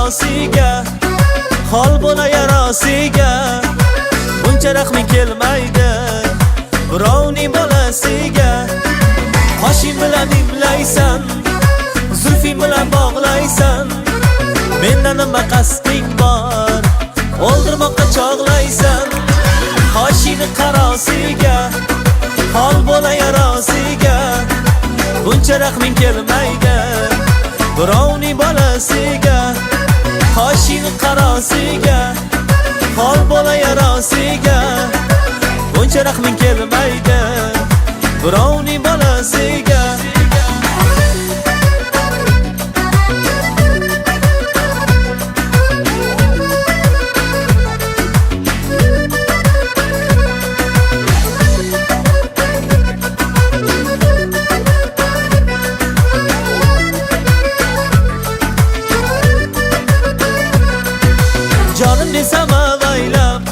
qarosiga, hol bo'la yarosiga, buncha rahming kelmaydi birovning bolasiga. Qoshing bilan imlaysan, zulfing bilan bog'laysan, mendan nima qasding bor, o'ldirmoqqa chog'laysan. Qoshingni qarosiga, hol bo'la yarosiga, buncha rahming kelmaydi birovning bolasiga. Qoshingni qarosiga, hol bo'la yarosiga, buncha rahming kelmaydi birovning bolasiga. Jonim desam avaylab,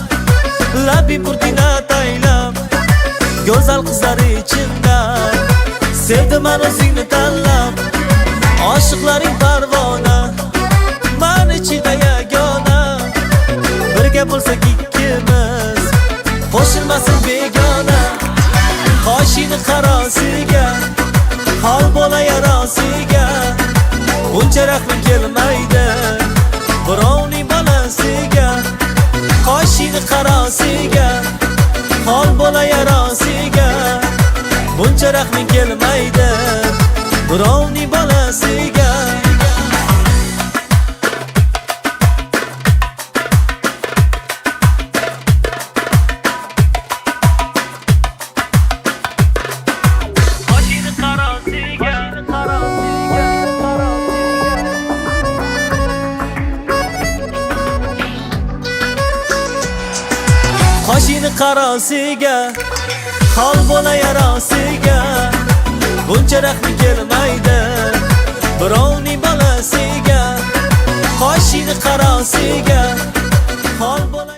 labing purding ataylab, go'zal qizlar ichimda sevdim men o'zingni tanlab. Oshiqlaring parvona, men ichida yagona, birga bo'lsak ikkimiz, qo'shilmasin begona. Qoshingni qarosiga, hol bo'la yarosiga, buncha rahming kelmaydi birovning bolasiga. Qoshingni qarosiga, hol bo'la yarosiga, buncha rahming kelmaydi birovning bolasiga. Qoshingni qarosiga, qoshingni qarosiga, hol bo'la yarosiga, buncha rahming kelmaydi birovning bolasiga. Qoshingni qarosiga, hol bo'la